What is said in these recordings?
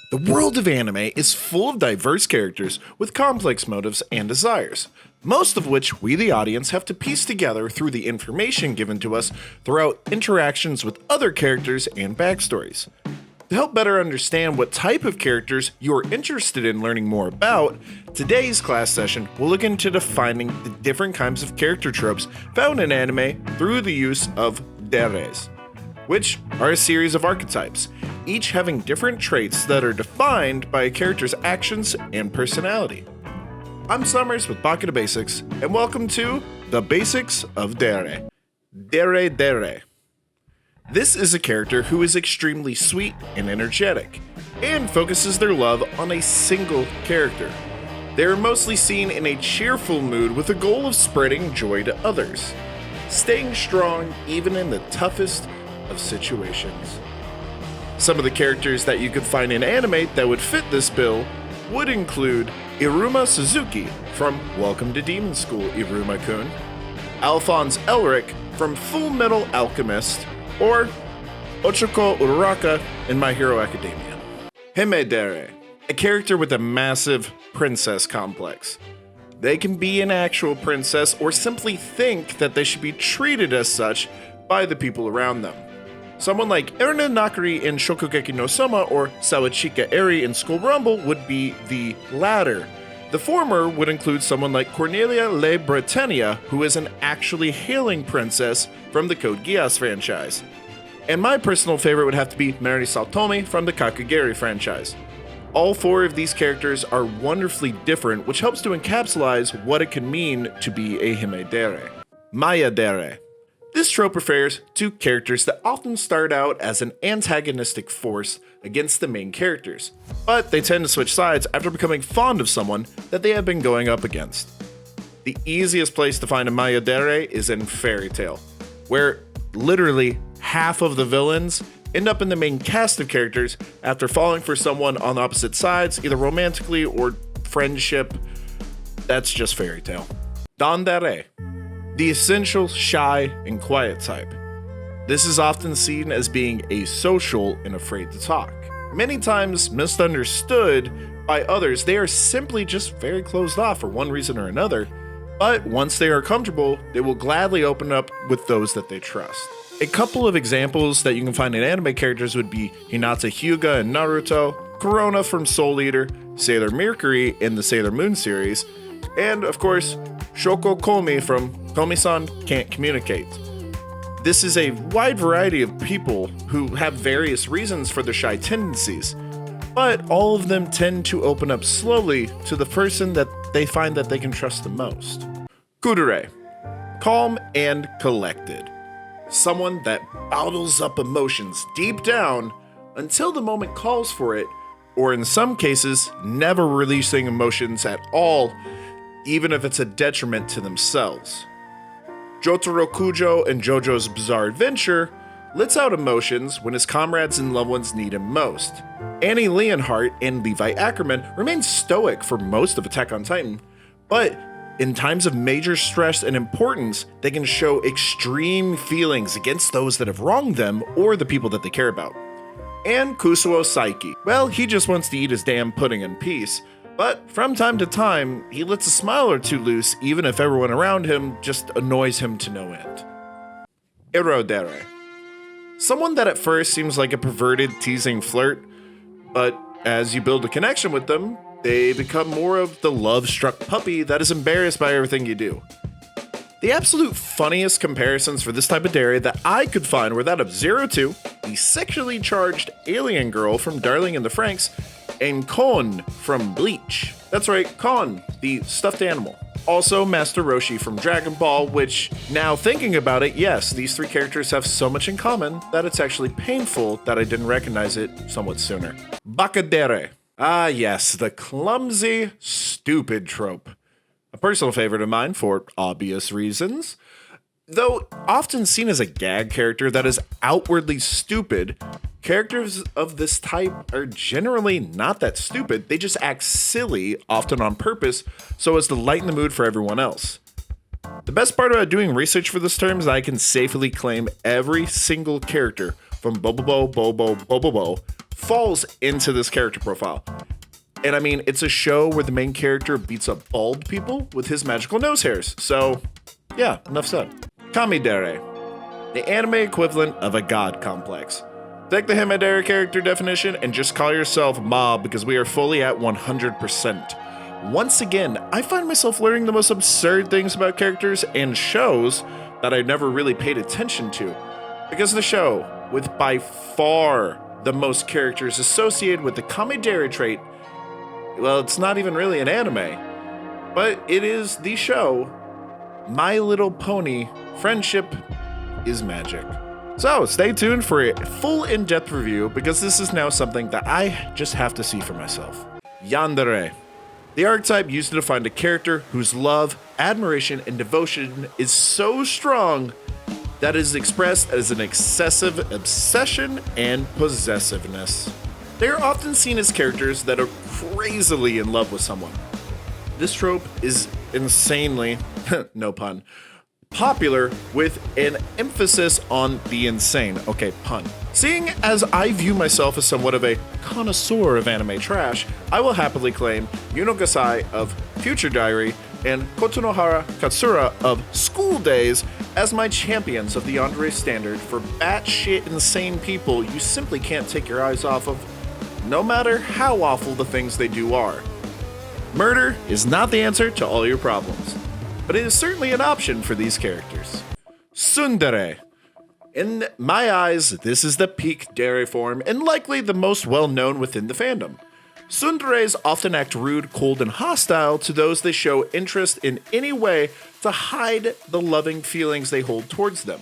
The world of anime is full of diverse characters with complex motives and desires, most of which we, the audience, have to piece together through the information given to us throughout interactions with other characters and backstories. To help better understand what type of characters you're interested in learning more about, today's class session will look into defining the different kinds of character tropes found in anime through the use of deres, which are a series of archetypes, each having different traits that are defined by a character's actions and personality. I'm Summers with Baka Basics, and welcome to The Basics of Dere. Dere. This is a character who is extremely sweet and energetic, and focuses their love on a single character. They are mostly seen in a cheerful mood with the goal of spreading joy to others, staying strong even in the toughest of situations. Some of the characters that you could find in anime that would fit this bill would include Iruma Suzuki from Welcome to Demon School, Iruma-kun, Alphonse Elric from Full Metal Alchemist, or Ochako Uraraka in My Hero Academia. Himedere, a character with a massive princess complex. They can be an actual princess or simply think that they should be treated as such by the people around them. Someone like Erina Nakari in Shokugeki no Soma or Sawachika Eri in School Rumble would be the latter. The former would include someone like Cornelia Le Britannia, who is an actually hailing princess from the Code Geass franchise. And my personal favorite would have to be Mary Saltomi from the Kakagiri franchise. All four of these characters are wonderfully different, which helps to encapsulate what it can mean to be a Himedere. Yandere. This trope refers to characters that often start out as an antagonistic force against the main characters, but they tend to switch sides after becoming fond of someone that they have been going up against. The easiest place to find a Yandere is in Fairy Tail, where literally half of the villains end up in the main cast of characters after falling for someone on opposite sides, either romantically or friendship. That's just Fairy Tail. Yandere. The essential, shy, and quiet type. This is often seen as being asocial and afraid to talk. Many times misunderstood by others, they are simply just very closed off for one reason or another, but once they are comfortable, they will gladly open up with those that they trust. A couple of examples that you can find in anime characters would be Hinata Hyuga in Naruto, Corona from Soul Eater, Sailor Mercury in the Sailor Moon series, and of course, Shoko Komi from Komi-san Can't Communicate. This is a wide variety of people who have various reasons for their shy tendencies, but all of them tend to open up slowly to the person that they find that they can trust the most. Kudere. Calm and collected. Someone that bottles up emotions deep down until the moment calls for it, or in some cases, never releasing emotions at all, even if it's a detriment to themselves. Jotaro Kujo in JoJo's Bizarre Adventure lets out emotions when his comrades and loved ones need him most. Annie Leonhardt and Levi Ackerman remain stoic for most of Attack on Titan, but in times of major stress and importance, they can show extreme feelings against those that have wronged them or the people that they care about. And Kusuo Saiki, well, he just wants to eat his damn pudding in peace, but from time to time, he lets a smile or two loose even if everyone around him just annoys him to no end. Irodere. Someone that at first seems like a perverted, teasing flirt, but as you build a connection with them, they become more of the love-struck puppy that is embarrassed by everything you do. The absolute funniest comparisons for this type of dere that I could find were that of 02, the sexually charged alien girl from Darling in the Franxx, and Kon from Bleach. That's right, Kon, the stuffed animal. Also, Master Roshi from Dragon Ball, which, now thinking about it, yes, these three characters have so much in common that it's actually painful that I didn't recognize it somewhat sooner. Bakadere. Ah yes, the clumsy, stupid trope. A personal favorite of mine for obvious reasons. Though often seen as a gag character that is outwardly stupid, characters of this type are generally not that stupid, they just act silly, often on purpose, so as to lighten the mood for everyone else. The best part about doing research for this term is that I can safely claim every single character from Bobobo, Bobo, Bobobo, falls into this character profile. And I mean, it's a show where the main character beats up bald people with his magical nose hairs. So, yeah, enough said. Himedere, the anime equivalent of a god complex. Take the Himedere character definition and just call yourself Mob because we are fully at 100%. Once again, I find myself learning the most absurd things about characters and shows that I never really paid attention to. Because the show, with by far the most characters associated with the Himedere trait, well, it's not even really an anime, but it is the show My Little Pony Friendship is Magic. So stay tuned for a full in-depth review because this is now something that I just have to see for myself. Yandere, the archetype used to define a character whose love, admiration, and devotion is so strong that it is expressed as an excessive obsession and possessiveness. They are often seen as characters that are crazily in love with someone. This trope is insanely, no pun, popular with an emphasis on the insane. Okay, pun. Seeing as I view myself as somewhat of a connoisseur of anime trash, I will happily claim Yunogasai of Future Diary and Kotonohara Katsura of School Days as my champions of the Yandere standard for batshit insane people you simply can't take your eyes off of, no matter how awful the things they do are. Murder is not the answer to all your problems, but it is certainly an option for these characters. Sundre. In my eyes, this is the peak Dere form and likely the most well known within the fandom. Tsunderes often act rude, cold, and hostile to those they show interest in any way to hide the loving feelings they hold towards them.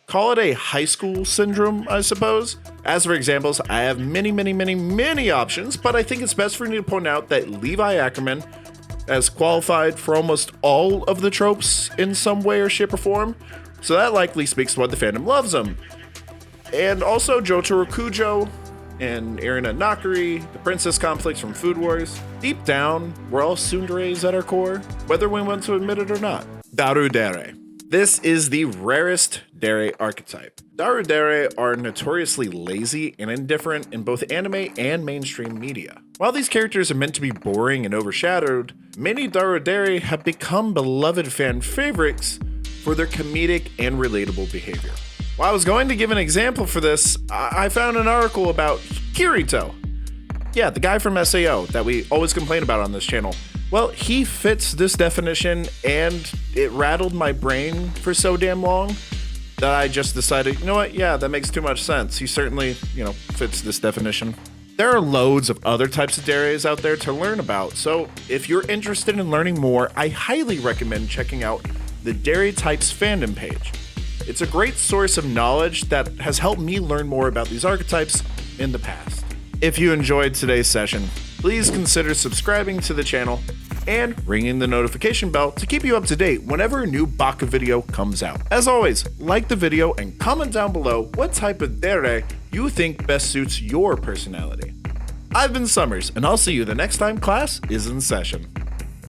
Call it a high school syndrome, I suppose. As for examples, I have many options, but I think it's best for me to point out that Levi Ackerman has qualified for almost all of the tropes in some way or shape or form, so that likely speaks to why the fandom loves him. And also Jotaro Kujo and Irina Nakari, the princess complex from Food Wars. Deep down, we're all Tsunderes at our core, whether we want to admit it or not. Darude. This is the rarest Dere archetype. Darude are notoriously lazy and indifferent in both anime and mainstream media. While these characters are meant to be boring and overshadowed, many Darude have become beloved fan favorites for their comedic and relatable behavior. While I was going to give an example for this, I found an article about Kirito. Yeah, the guy from SAO that we always complain about on this channel. Well, he fits this definition, and it rattled my brain for so damn long that I just decided, you know what, yeah, that makes too much sense. He certainly, fits this definition. There are loads of other types of Deres out there to learn about, so if you're interested in learning more, I highly recommend checking out the Dere Types fandom page. It's a great source of knowledge that has helped me learn more about these archetypes in the past. If you enjoyed today's session, please consider subscribing to the channel and ringing the notification bell to keep you up to date whenever a new Baka video comes out. As always, like the video and comment down below what type of Dere you think best suits your personality. I've been Summers, and I'll see you the next time class is in session.